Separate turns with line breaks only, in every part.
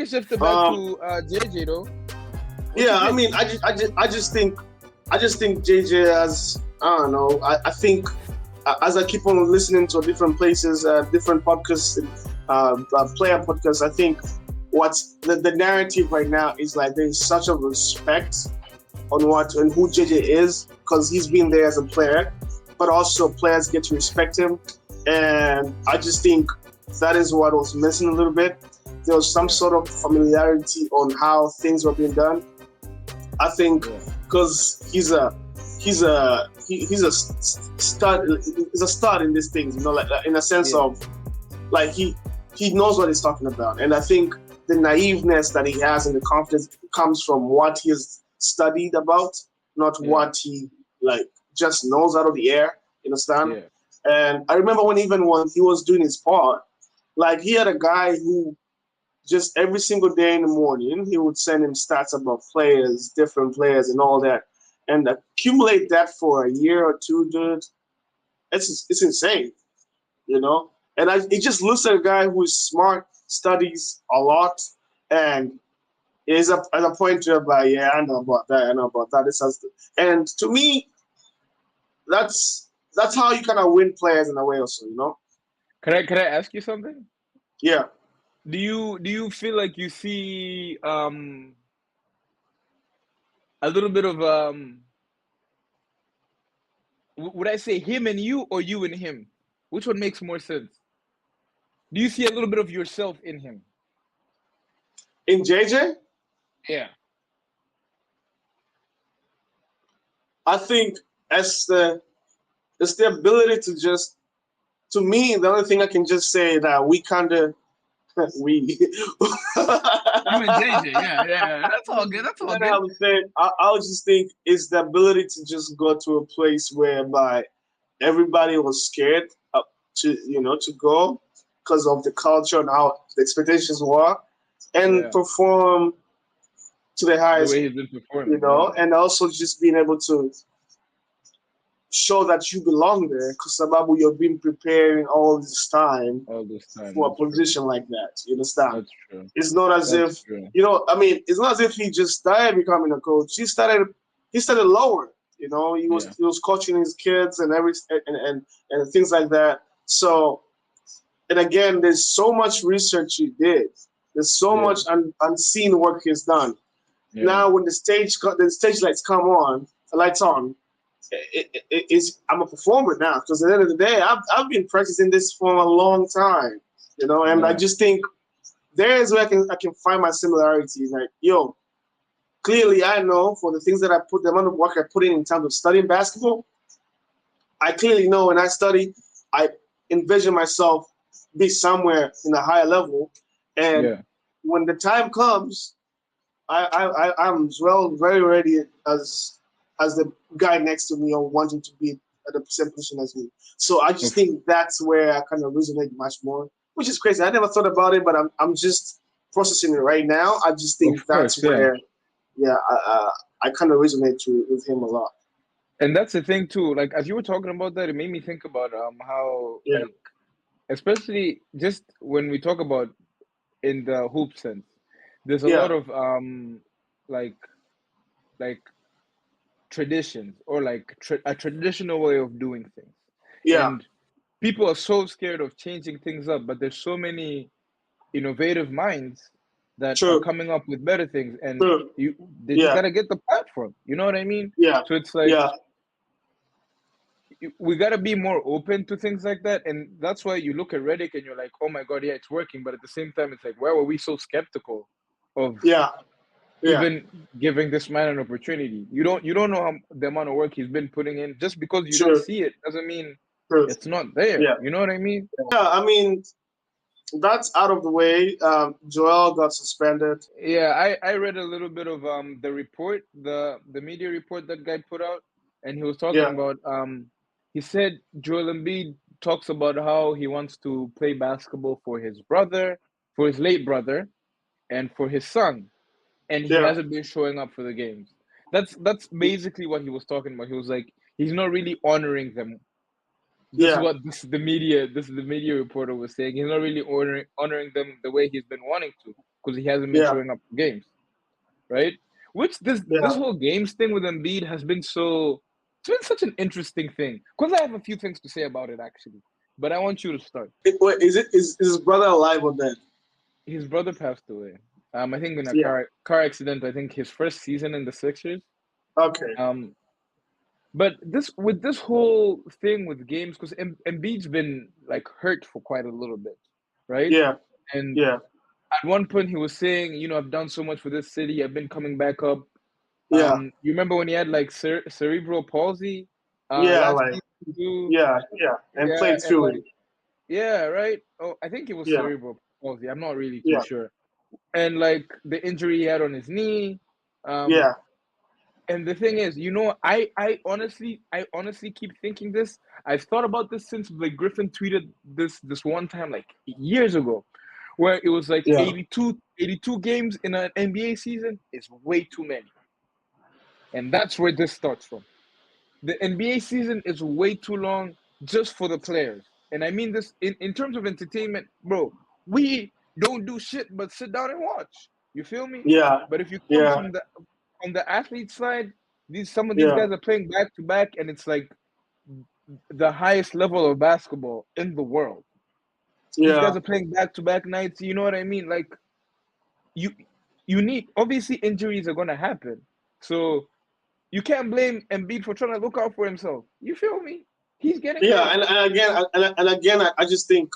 can shift it back to JJ though.
Yeah, I mean, I just think JJ has, I don't know. I think as I keep on listening to different places, different podcasts, player podcasts, I think what's the narrative right now is like there's such a respect on what and who JJ is because he's been there as a player, but also players get to respect him, and I just think that is what was missing a little bit. There was some sort of familiarity on how things were being done. I think because he's a stud. He's a stud in these things, you know, like in a sense of like he knows what he's talking about, and I think the naiveness that he has and the confidence comes from what he's studied about, not what he like just knows out of the air. You understand?
Yeah.
And I remember when he was doing his part, like he had a guy who just every single day in the morning he would send him stats about players, different players, and all that, and accumulate that for a year or two, dude. It's insane, you know. And it just looks at a guy who is smart, studies a lot, and is at a point where, like, yeah, I know about that. This has to, and to me, that's how you kind of win players in a way, also, you know.
Can I ask you something?
Yeah.
Do you feel like you see a little bit of would I say him and you or you and him? Which one makes more sense? Do you see a little bit of yourself in him?
In JJ?
Yeah.
I think it's the ability to just, to me, the only thing I can just say that we kind of we.
You and JJ, yeah. That's all good. That's all good.
I would say I would just think it's the ability to just go to a place whereby everybody was scared to go because of the culture and how the expectations were, and perform to the highest,
the way he's been performing,
and also just being able to show that you belong there because Sababu, you've been preparing all this time for a position like that. You understand?
That's true.
It's not as if it's not as if he just started becoming a coach. He started lower. You know, he was coaching his kids and and things like that. So, and again, there's so much research he did. There's so much unseen work he's done. Yeah. Now, when the stage lights on. I'm a performer now because at the end of the day, I've been practicing this for a long time, you know, and I just think there's where I can find my similarities. Like, clearly I know for the things that the amount of work I put in terms of studying basketball, I clearly know when I study, I envision myself be somewhere in a higher level, and when the time comes, I'm as well very ready as the guy next to me or wanting to be at the same position as me. So I just think that's where I kind of resonate much more, which is crazy. I never thought about it, but I'm just processing it right now. I just think that's where, I kind of resonate with him a lot.
And that's the thing too. Like as you were talking about that, it made me think about how like, especially just when we talk about in the hoop sense, there's a lot of like traditions or like a traditional way of doing things.
Yeah.
And people are so scared of changing things up, but there's so many innovative minds that are coming up with better things, and they just gotta get the platform. You know what I mean?
Yeah.
So it's like we gotta be more open to things like that, and that's why you look at Reddick and you're like, oh my god, yeah, it's working. But at the same time, it's like, why were we so skeptical of even giving this man an opportunity? You don't know the amount of work he's been putting in. Just because you don't see it doesn't mean it's not there.
Yeah.
You know what I mean?
Yeah, I mean, that's out of the way. Joel got suspended.
Yeah, I read a little bit of the report, the media report that guy put out, and he was talking about he said Joel Embiid talks about how he wants to play basketball for his brother, for his late brother, and for his son, and he hasn't been showing up for the games. That's basically what he was talking about. He was like, he's not really honoring them. This is the media reporter was saying. He's not really honoring them the way he's been wanting to. because he hasn't been showing up for games, right? Which this whole games thing with Embiid has been so. It's been such an interesting thing because I have a few things to say about it actually, but I want you to start.
Wait, is his brother alive or dead?
His brother passed away. I think in a
Yeah.
car accident. I think his first season in the Sixers.
Okay.
But this whole thing with games, because Embiid's been like hurt for quite a little bit, right?
Yeah.
And
Yeah.
at one point he was saying, I've done so much for this city. I've been coming back up.
Yeah.
You remember when he had like cerebral palsy
Yeah.
last
Like.
season too?
Yeah. Yeah. And
Yeah,
played
and
through it.
like right? Oh, I think it was
Yeah.
cerebral palsy. I'm not really too
Yeah.
sure. And like the injury he had on his knee.
Yeah.
And the thing is, I honestly keep thinking this. I've thought about this since like Griffin tweeted this one time like years ago, where it was like
Yeah.
82 games in an NBA season is way too many. And that's where this starts from. The NBA season is way too long just for the players. And I mean this in terms of entertainment, bro. We don't do shit but sit down and watch. You feel me?
Yeah.
But if you come
Yeah.
from the athlete side, some of these
Yeah.
guys are playing back to back, and it's like the highest level of basketball in the world. These
Yeah.
guys are playing back to back nights. You know what I mean? Like you, you need obviously injuries are gonna happen, so you can't blame Embiid for trying to look out for himself. You feel me? He's getting
Yeah.
hurt.
And again, I just think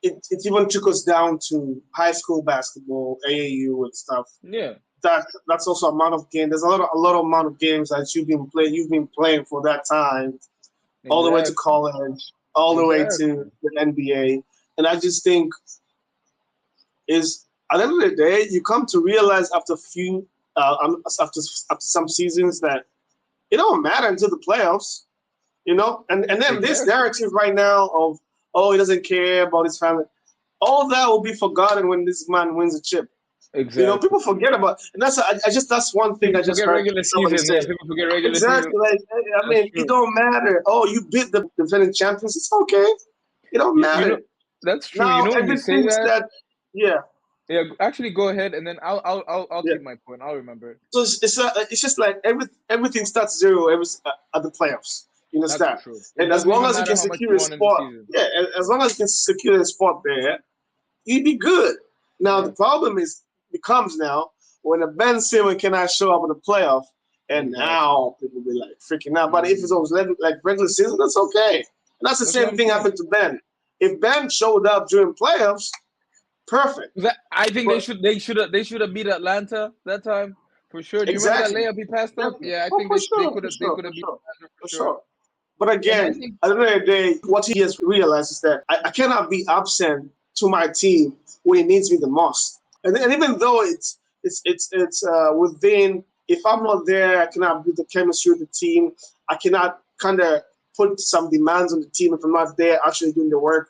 it even trickles down to high school basketball, AAU and stuff.
Yeah,
That's also amount of game. There's a lot of amount of games that you've been playing for that time, all the way to
exactly,
college, all the way to
exactly.
the NBA. And I just think is at the end of the day, you come to realize after after some seasons that it don't matter until the playoffs, And then this
Exactly.
narrative right now of he doesn't care about his family, all that will be forgotten when this man wins a chip.
Exactly.
People forget about, and that's one thing I
People
just
forget
heard
regular
somebody
season.
say.
Yeah, people forget regular season.
Exactly, like I
That's
mean, it
true.
don't matter. Oh, you beat the defending champions. It's okay. It don't
You know,
matter.
that's true.
Now
When you say
everything
that,
that, yeah,
yeah, actually go ahead, and then I'll
yeah.
keep my point. I'll remember.
So it's just like everything starts zero at the playoffs. You
That's
understand?
true. It
And as
doesn't
long
even
as you
matter
can
how much
secure
you
a
won in the
spot,
season.
yeah, as long as you can secure a spot there, you'd be good. Now the
Yeah,
problem becomes now when a Ben Simmons cannot show up in the playoff, and
exactly.
now people be like freaking out. But if it's
Mm.
always like regular season, that's okay. And that's the
That's what
same
I'm
thing
saying.
happened to Ben. If Ben showed up during playoffs, perfect.
I think
But
they should have beat Atlanta that time for sure. Do you remember that
exactly,
layup he passed up?
definitely.
Yeah, I
Oh,
think
for
they
sure,
could
for
have they
sure,
could
for
have beat
sure,
Atlanta for
for
sure.
sure. But
And I
again,
think
at the end of the day, what he has realized is that I cannot be absent to my team when it needs me the most. And even though it's within, if I'm not there, I cannot build the chemistry with the team. I cannot kind of put some demands on the team if I'm not there actually doing the work.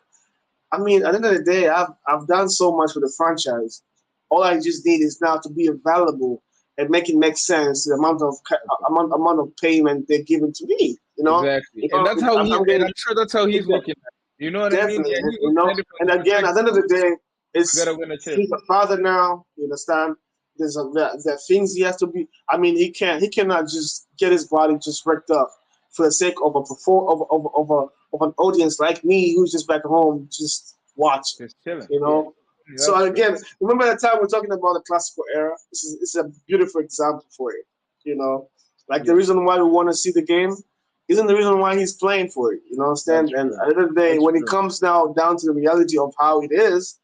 I mean, at the end of the day, I've done so much for the franchise. All I just need is now to be available and make it make sense. The amount of payment they're giving to me.
exactly, and that's how
I'm
and
getting
I'm sure that's how he's looking at it. You know what I mean?
definitely,
Yeah, he's looking at it from
And
the
again, at the
perspective
end of
of
the day,
we gotta
it's
win a chip.
he's a father now. You understand? There are things he has to be. I mean, he cannot just get his body just wrecked up for the sake of a of an audience like me who's just back home just watching.
Just chilling.
You
Yeah,
know. So
that's true.
again, remember that time we're talking about the classical era. This is a beautiful example for it. Like the
Yeah,
reason why we want to see the game isn't the reason why he's playing for it.
that's
Understand? And at
true.
the end of the day,
That's
when it
true.
comes now down to the reality of how it is,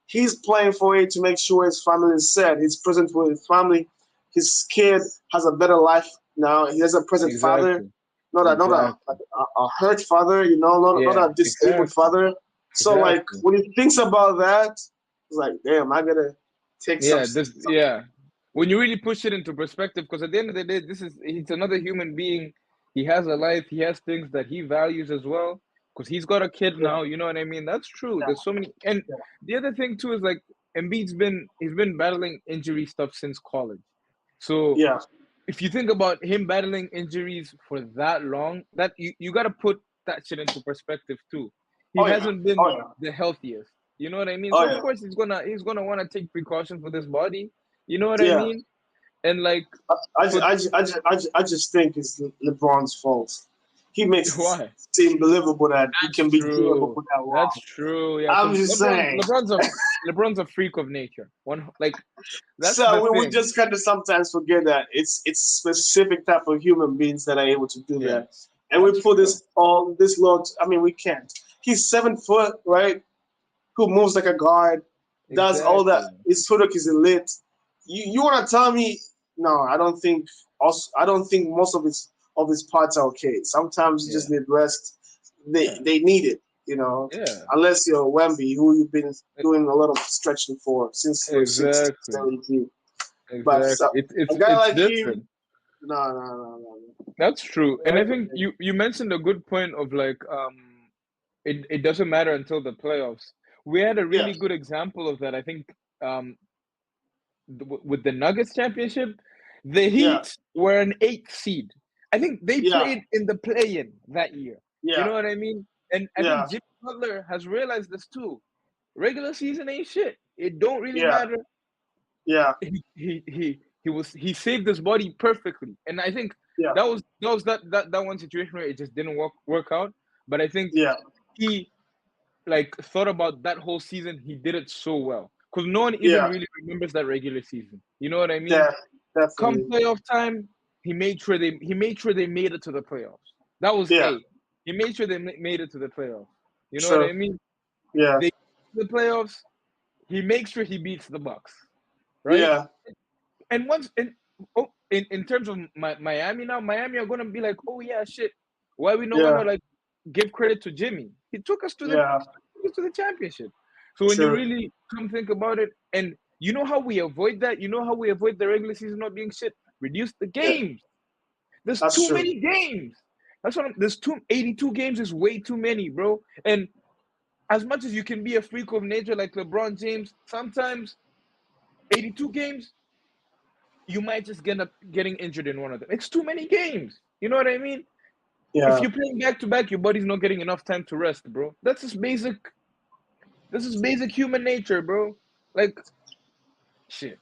he's playing for it to make sure his family is set. He's present for his family. His kid has a better life now. He has a present father,
Exactly.
not
Exactly.
a hurt father.
Yeah.
Not a disabled
Exactly.
father. So like
Exactly.
when he thinks about that, it's like, damn, I gotta take
Yeah.
some.
Yeah. When you really push it into perspective, because at the end of the day, he's another human being. He has a life. He has things that he values as well. Because he's got a kid
Yeah,
now. You know what I mean? That's true. There's so many. And
yeah,
the other thing too is like he's been battling injury stuff since college. So
yeah,
if you think about him battling injuries for that long, that you got to put that shit into perspective too. He
oh yeah,
hasn't
oh
been
yeah,
the healthiest. You know what I mean?
Oh
So of
yeah.
course he's gonna want to take precautions with his body. You know what I
Yeah.
mean? And like for
I just think it's LeBron's fault. He makes it
why?
seem believable that he
That's
can be durable
true.
for that
That's
long.
true. Yeah,
I'm
because
just saying.
LeBron's a freak of nature. One like that's the
So we
thing.
just kind of sometimes forget that it's specific type of human beings that are able to do
Yeah,
that, and we
that's
put
true.
this load. I mean, we can't. He's 7 foot, right? Who moves like a guard, does all that.
Exactly.
His footwork is elite. You want to tell me? No, I don't think. Also, I don't think most of his parts are okay. Sometimes you just
Yeah.
need rest.
Yeah.
They need it, you know.
Yeah.
Unless you're Wemby, who you've been doing a lot of stretching for since you're
Exactly.
17. But
Exactly. It's
a
it's
guy
it's
like him,
different.
no.
That's true. And I
Never,
think you mentioned a good point of like it doesn't matter until the playoffs. We had a
yeah,
really good example of that. I think um with the Nuggets championship, the
yeah,
Heat were an eighth seed. I think they
yeah,
played in the play-in that year. You
yeah,
know what I mean? And I
yeah,
think Jimmy Butler has realized this too. Regular season ain't shit. It don't really
yeah,
matter.
yeah,
He saved his body perfectly, and I think
yeah,
that one situation where it just didn't work out. But I think
yeah,
he like thought about that whole season. He did it so well because no one even
yeah,
really remembers that regular season. You know what I mean?
yeah,
Come
definitely.
playoff time, he made sure they made it to the playoffs. That was
Yeah,
A. He made sure they made it to the playoffs. You know what I
sure.
mean?
Yeah,
They the playoffs. He makes sure he beats the Bucks, right?
yeah,
And once in terms of Miami now, Miami are gonna be like, oh yeah, shit. Why we not
yeah,
gonna like give credit to Jimmy? He
yeah,
took us to the championship. So when you
sure.
really come think about it, and you know how we avoid that, you know how we avoid the regular season not being shit. Reduce the
Yeah,
games. There's
that's
too
true.
many games. There's 82 games is way too many, bro. And as much as you can be a freak of nature like LeBron James, sometimes 82 games you might just get up getting injured in one of them. It's too many games. You know what I mean? If
Yeah.
you're playing back to back, your body's not getting enough time to rest, bro. That's just basic. This is basic human nature, bro. Like shit.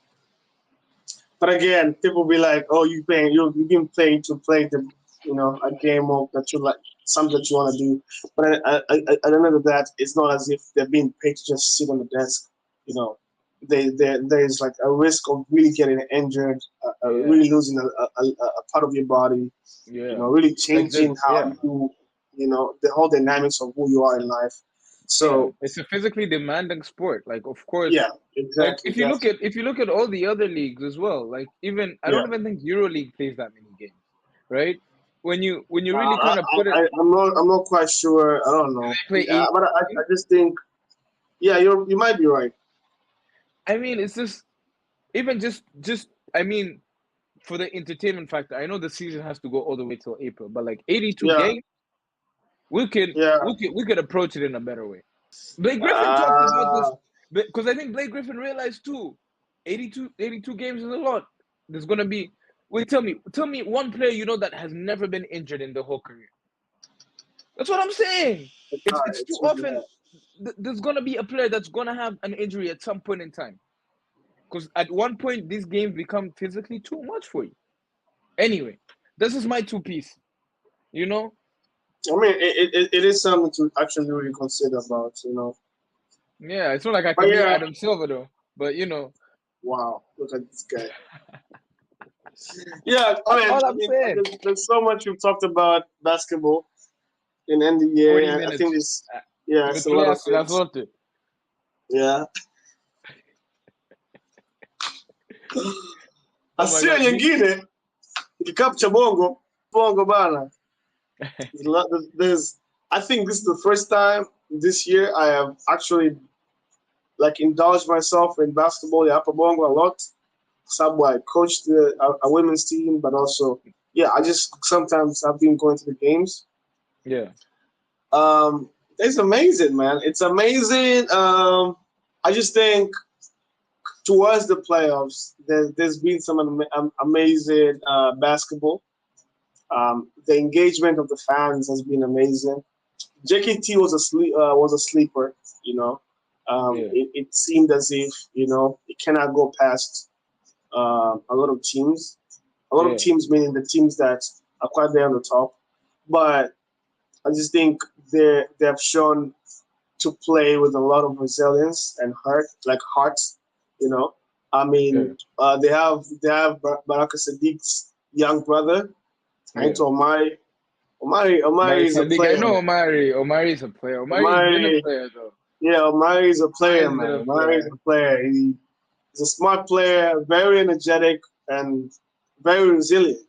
But again, people be like, "Oh, you've been playing to play a game of that you like, something that you want to do." But at the end of that, it's not as if they're being paid to just sit on the desk. You know, there's like a risk of really getting injured,
Yeah.
really losing a part of your body.
Yeah.
Really
Like
changing how
yeah.
the whole dynamics of who you are in life.
Yeah.
So
It's a physically demanding sport. Like of course.
yeah,
Like
exactly.
if you look at all the other leagues as well, like even I
Yeah.
don't even think EuroLeague plays that many games, right? When you really kind of put it,
I'm not quite sure. I don't know.
play
Yeah, but I
18.
just think yeah, you might be right.
I mean, it's just even just I mean, for the entertainment factor, I know the season has to go all the way till April, but like 82
Yeah,
games,
yeah.
we could approach it in a better way. Blake Griffin talked about
Uh,
this because I think Blake Griffin realized too, 82 games is a lot. There's gonna be wait, tell me one player you know that has never been injured in the whole career. That's what I'm saying. It's too
it's really
often there's gonna be a player that's gonna have an injury at some point in time. Because at one point these games become physically too much for you. Anyway, this is my two piece. You know?
I mean, it is something to actually really consider about.
Yeah, it's not like I
But
can be
yeah,
Adam Silver though. But
wow, look at this guy. Yeah,
that's all
I
I'm
mean,
saying.
there's so much we've talked about basketball in NBA,
40
and I think
minutes.
it's yeah, it's a lot of
Metreas
it.
Razote.
Yeah.
Oh my
Asia
god.
nyingine kikapu cha bongo bana. There's I think this is the first time this year I have actually like indulged myself in basketball ya hapa bongo a lot. Sababu I coached a women's team, but also yeah, I just sometimes I've been going to the games.
Yeah.
It's amazing, man. It's amazing. I just think towards the playoffs, there's been some amazing basketball. The engagement of the fans has been amazing. JKT was a sleeper, you know. It seemed as if it cannot go past a lot of teams. A lot of teams, meaning the teams that are quite there on the top. But I just think they have shown to play with a lot of resilience and heart. I mean, they have Baraka Sadiq's young brother, Tanto Omari. Omari is a
Sadiq, I
player,
know
man.
Omari. Omari is a player. Omari's been a
Omari,
player though.
yeah, Omari is a player,
Omari's been
man.
a
Omari is
player.
a player. He's a smart player, very energetic, and very resilient.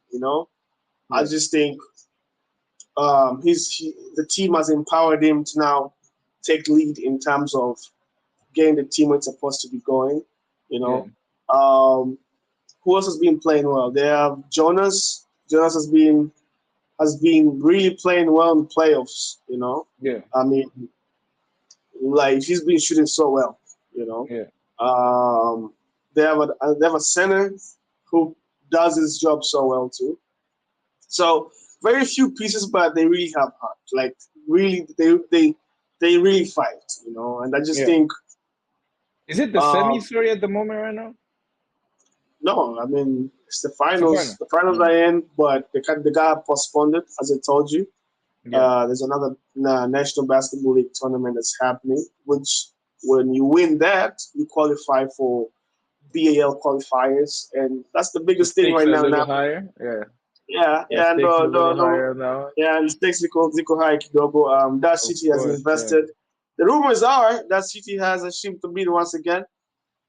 I
Yeah,
just think the team has empowered him to now take lead in terms of getting the team where it's supposed to be going. You
yeah,
know, um, who else has been playing well? They have Jonas. Jonas has been really playing well in the playoffs.
yeah,
I mean, like he's been shooting so well. You know,
yeah.
um, they have a center who does his job so well too. So very few pieces, but they really have heart. Like really, they really fight. And I just
Yeah.
think,
Is it the semi
um,
story at the moment right now?
no, I mean it's the
It's a
finals.
final.
The finals
Mm.
are in, but the guy postponed it, as I told you.
Yeah.
There's another National Basketball League tournament that's happening, which when you win that, you qualify for BAL qualifiers, and that's the
The
biggest thing
stakes
right
are a
now.
little higher. Yeah.
Yeah,
The
yeah, and
stakes are a little higher now.
yeah, and stakes ziko high kidogo. That
Of
city has
course. Yeah.
invested. The rumors are that city has a shim to beat once again.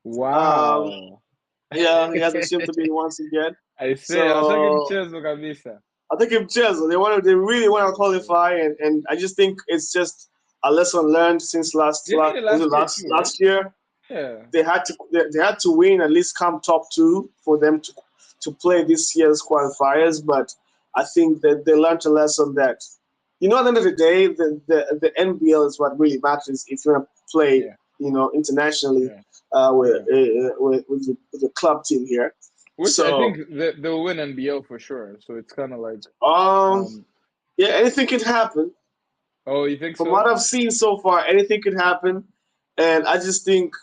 Um,
Wow.
yeah, he has a shim to beat once again.
I say, hataki
So
mchezo kabisa.
I think in Chelsea, they really want to qualify, and I just think it's just a lesson learned since
They did it
was it
last year too, right?
last year.
Yeah.
They had to win, at least come top two for them to play this year's qualifiers. But I think that they learned a lesson that at the end of the day, the NBL is what really matters if you're gonna play
Yeah.
internationally
Yeah.
with,
Yeah.
with the club team here.
Which I think
So
they'll win NBL for sure. So it's kind of like,
um
um,
yeah, anything can happen.
oh, you think
From
so?
what I've seen so far, anything could happen, and I just think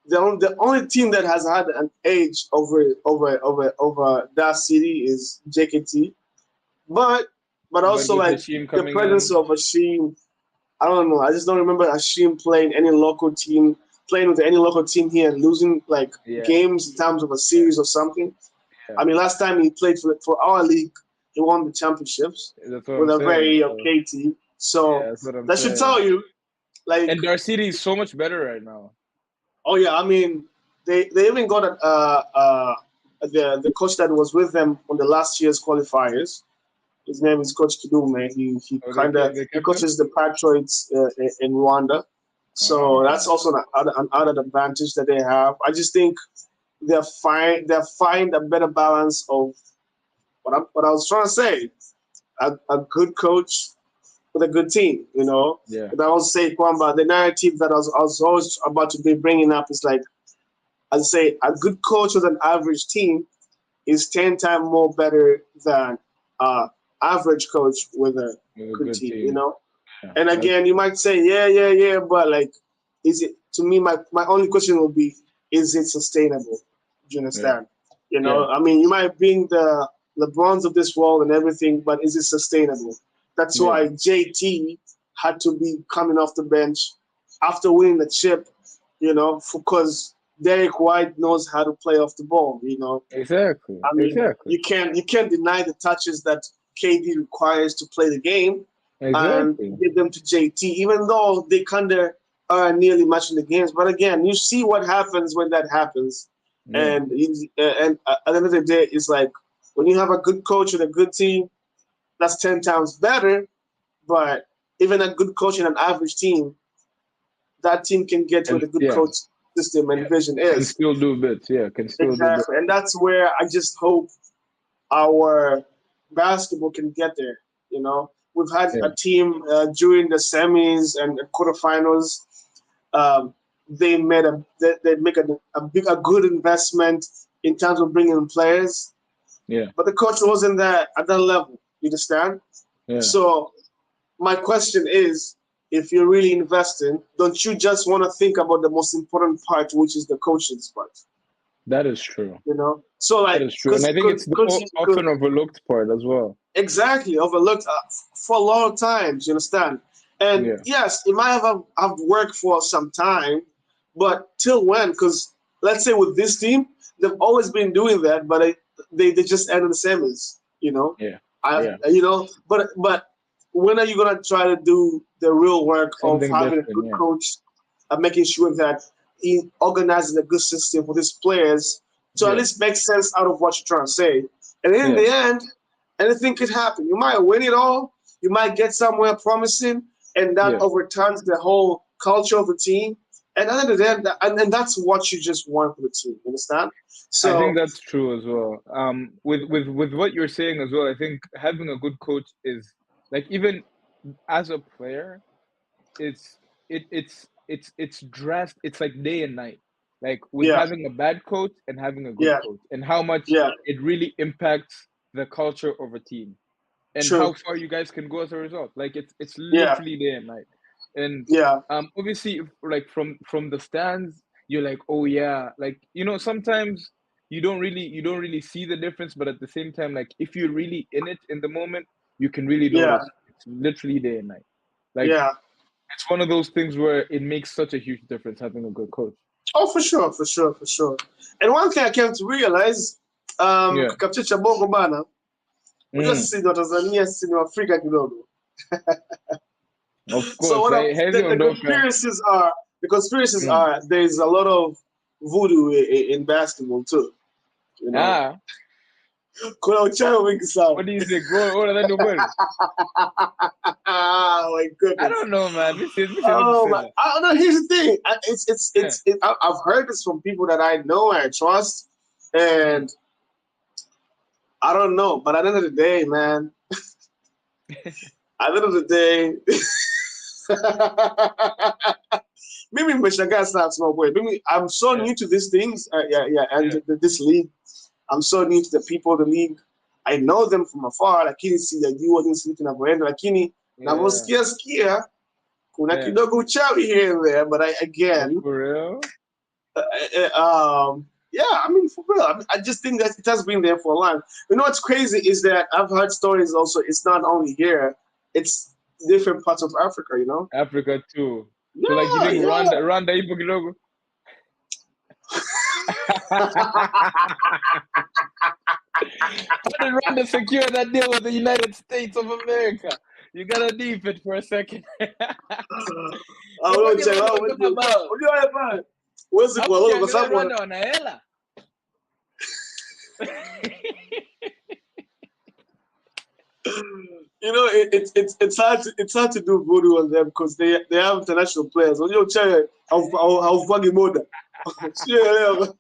the only team that has had an edge over that city is JKT, but
But
also
with
like
Hashim
the
coming
presence
in,
of Hashim. I don't know. I just don't remember Hashim playing with any local team here and losing like
yeah,
games in terms of a
yeah,
series or something.
yeah.
I mean, last time he played for our league, he won the championships
That's what
with
I'm
a
saying.
very
So
okay team.
yeah,
So
that's what I'm
that should
saying.
tell you, like,
And Darcity is so much better right now.
oh yeah, I mean, they even got the coach that was with them on the last year's qualifiers. His name is Coach Kidume. He
Oh,
kind of
they
he
kept him.
coaches the Patriots in Rwanda, so that's
Ah,
also an added advantage that they have. I just think they find a better balance of what I was trying to say. A good coach with a good team,
yeah,
And I also say Kwamba, the narrative that I was always about to be bringing up is like, I say a good coach with an average team is 10 times more better than average coach with a
with a
good
good
team.
team. Yeah,
And
that's
again, you might say, yeah, but like, is it, to me, my only question will be, is it sustainable? Do you
yeah,
understand?
yeah,
I mean, you might bring the LeBrons of this world and everything, but is it sustainable? That's
yeah.
why JT had to be coming off the bench after winning the chip, because Derek White knows how to play off the ball.
Exactly,
I mean,
exactly,
you can't deny the touches that KD requires to play the game, and
exactly.
give them to JT, even though they kind of are nearly matching the games. But again, you see what happens when that happens,
Yeah,
and at the end of the day, it's like when you have a good coach and a good team, that's 10 times better. But even a good coach and an average team, that team can get where
and
the good
yeah,
coach system and
yeah.
vision
Can
is.
still do bits. Yeah, can still do bits.
Exactly, and that's where I just hope our basketball can get there. We've had
Yeah,
a team during the semis and the quarterfinals. Um, they make a good investment in terms of bringing in players,
yeah,
but the coach wasn't there at that level. You understand?
yeah.
So my question is, if you're really investing, don't you just want to think about the most important part, which is the coaching's part?
That is true.
You know, so
That
like,
is true, and I think it's the often overlooked part as well.
Exactly, overlooked for a lot of times. You understand? And
Yeah.
yes, it might have worked for some time, but till when? Because let's say with this team, they've always been doing that, but they just ended the semis. You know,
Yeah. Yeah.
but when are you gonna try to do the real work of
Something
having a
different.
good
Yeah.
coach, making sure that he organizing a good system for these players to at
Yeah.
least make sense out of what you're trying to say? And in
Yeah.
the end, anything could happen. You might win it all. You might get somewhere promising, and that
Yeah.
overturns the whole culture of the team. And other than that, and that's what you just want for the team. You understand?
I think
So
that's true as well. With what you're saying as well, I think having a good coach is like, even as a player, it's it's dressed. It's like day and night. Like with
yeah,
having a bad coach and having a good
yeah,
coach, and how much
yeah,
it really impacts the culture of a team, and how
true,
far you guys can go as a result. Like it's
yeah,
literally day and night. And
yeah,
obviously, like from the stands, you're like, oh yeah, like, sometimes you don't really see the difference, but at the same time, like, if you're really in it in the moment, you can really
yeah,
notice it's literally day and night. Like,
yeah.
it's one of those things where it makes such a huge difference having a good coach.
Oh, for sure, for sure, for sure. And one thing I came to realize,
Yeah.
kikapicha cha bongo bana, unajua
Mm.
sisi ni Watanzania, sisi ni Waafrika kidogo.
Of
So
course, hezi
the
ondoka.
conspiracies are
Mm.
there's a lot of voodoo in basketball too. You know,
Ah,
kuna uchawi mwingi sana.
what do you think? What are they doing?
Ah, my
I
goodness.
don't know, man. This is what you
Oh
said.
my! No, here's the thing.
Yeah.
I've heard this from people that I know and I trust,
Mm.
and I don't know. But at the end of the day, man, at the end of the day, maybe nimeshangaa sana kusema kweli. Maybe I'm so
Yeah.
new to these things. Yeah, and
Yeah.
this league. I'm so new to the people of the league. I know them from afar, lakini sijajua jinsi vitu vinavyoenda, lakini
Yeah.
navyosikia kuna
Yeah.
kidogo uchawi here and there, but
Oh,
again,
for real?
yeah, I mean, for real. I just think that it has been there for a long. You know what's crazy is that I've heard stories also. It's not only here; it's different parts of Africa. You know?
Africa too. So like, you
Yeah,
think
yeah.
Rwanda ipo kidogo? How did Rwanda secure that deal with the United States of America? You gotta deep it for a second.
Wewe
Ngoja
mchai
Rwanda
wao
wanatoka bao.
unajua wewe pale huwezi
Hapo
kuwaloga kwa
ukiangalia
sababu
Rwanda wana hela.
you know it's hard to do voodoo on them because they have international players. Unajua mchai haufangi moda. Sio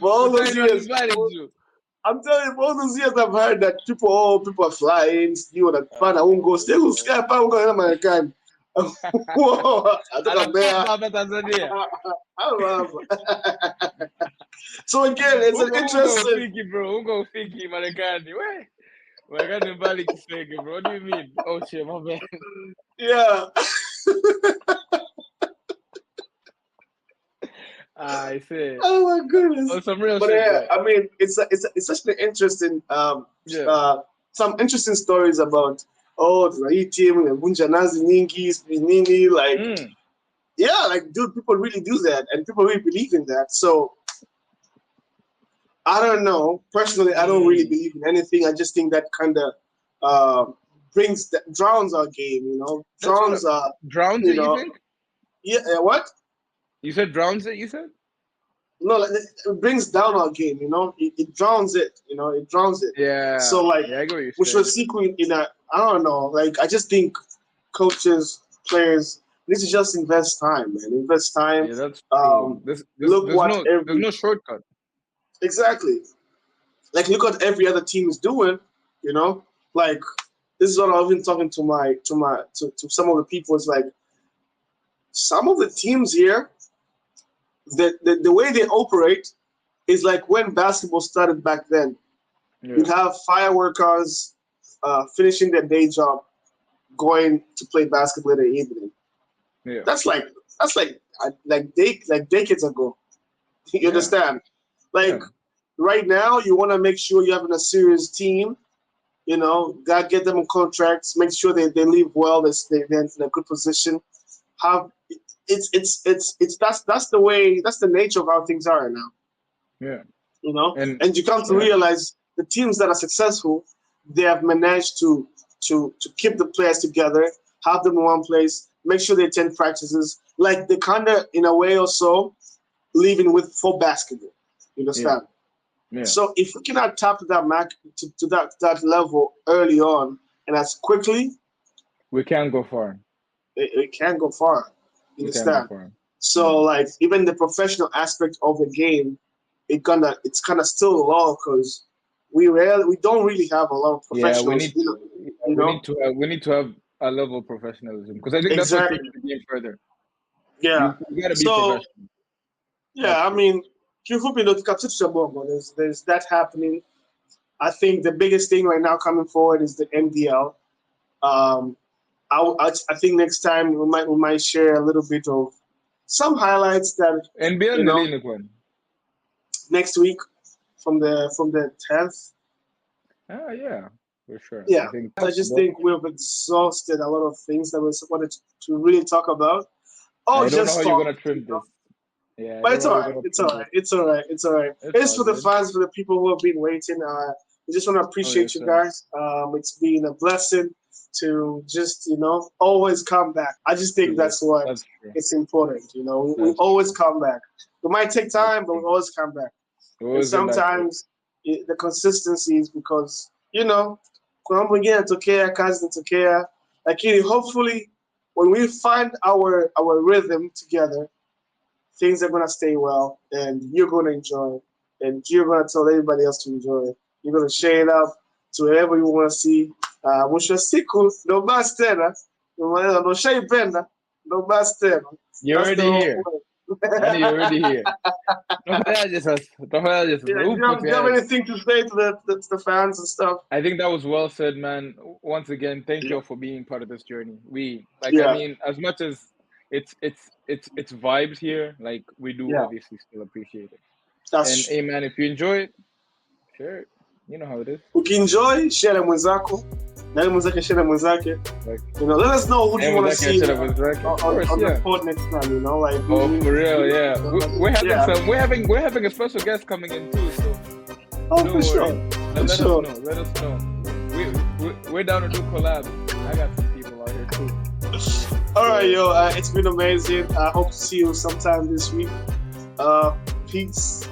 for all those
Utaenda
years.
nyumbani tu.
I'm telling you, for all those years I've heard that people are flying, you wanapanda ungo, sio kusikia pa ungo na Marekani. Atoka
Anakopa
Mbeya.
hapa Tanzania.
So again, it's an
Ungo
interesting.
ufiki bro, ungo ufiki Marekani. We. Marekani mbali kisenge bro. What do you mean? Oh shit, my bad.
Yeah.
I see.
Oh my goodness.
Oh, some real
But
shit
yeah,
though.
I mean, it's such an interesting
Yeah.
some interesting stories about hii team imevunja nazi nyingi sijui nini like
Mm.
yeah, like dude, people really do that and people really believe in that. So I don't know. Personally, I don't really
Mm.
believe in anything. I just think that kind of drowns our game, you know,
That's what
drowns our,
drowns
you
it, you
know,
think?
yeah, what?
You said drowns it, you said?
No, like, it brings down our game, you know, it drowns it, you know, it drowns it. So
Yeah.
like,
Yeah, I get what you're
which was
saying.
sequel in a, I don't know, like I just think coaches, players need to just invest time, man, invest time.
Yeah, that's true.
Look what
There's
every
no shortcut.
exactly. Like look what every other team is doing, you know. Like this is what I've been talking to some of the people. It's like some of the teams here, the way they operate is like when basketball started back then.
Yeah.
You'd have fire workers finishing their day job, going to play basketball in the evening.
Yeah.
That's like decades ago. You understand? Like right now, you want to make sure you're having a serious team. You know, gotta get them on contracts. Make sure they live well. They're in a good position. That's the way. That's the nature of how things are right now.
Yeah.
You know, and you come to realize the teams that are successful, they have managed to keep the players together, have them in one place, make sure they attend practices. Like they kind of, in a way or so, living with for basketball. You understand?
Yeah.
So if we cannot tap to that level early on and as quickly,
we can't go far.
It can't go far. You understand?
Go far.
So like even the professional aspect of the game, it's kind of still low because we don't really have a lot of professionals.
We need to have a level of professionalism because I think that's what takes the game further.
Yeah,
you gotta be professional.
Yeah, I mean, there's that happening. I think the biggest thing right now coming forward is the NDL. I think next time we might share a little bit of some highlights that
NBL
next week from the 10th.
Yeah, for sure.
Yeah, I just think we've exhausted a lot of things that we wanted to really talk about.
I don't know how you're gonna trim this.
Yeah, but it's all right. It's all right. It's all right. It's all right. It's for the fans, for the people who have been waiting. We just want to appreciate you guys. It's been a blessing to just always come back. I just think that's it's important. We always come back. It might take time, but we always come back. And sometimes the consistency is because kuna mwingine anatokea kazi inatokea, lakini hopefully when we find our rhythm together, things are going to stay well, and you're going to enjoy it, and you're going to tell everybody else to enjoy it. You're going to share it up to wherever you want to see. Mwisho siku, no basi tena, no shaipenda, no basi tena.
You're already here. And you're already here. Do
you have anything to say to the fans and stuff?
I think that was well said, man. Once again, thank you all for being part of this journey. I mean, as much as it's vibes here, like we do obviously still appreciate it. And hey man, if you enjoy it, share it. You know how it is.
Ukienjoy, share na mwenzako. Na mwenzake share na mwenzake. Let us know who you want to see on the pod next time.
For real, yeah. We're having a special guest coming in too. So
for sure.
Let us know. We're down to do collabs. I got some people out here too.
All right, yo. It's been amazing. I hope to see you sometime this week. Peace.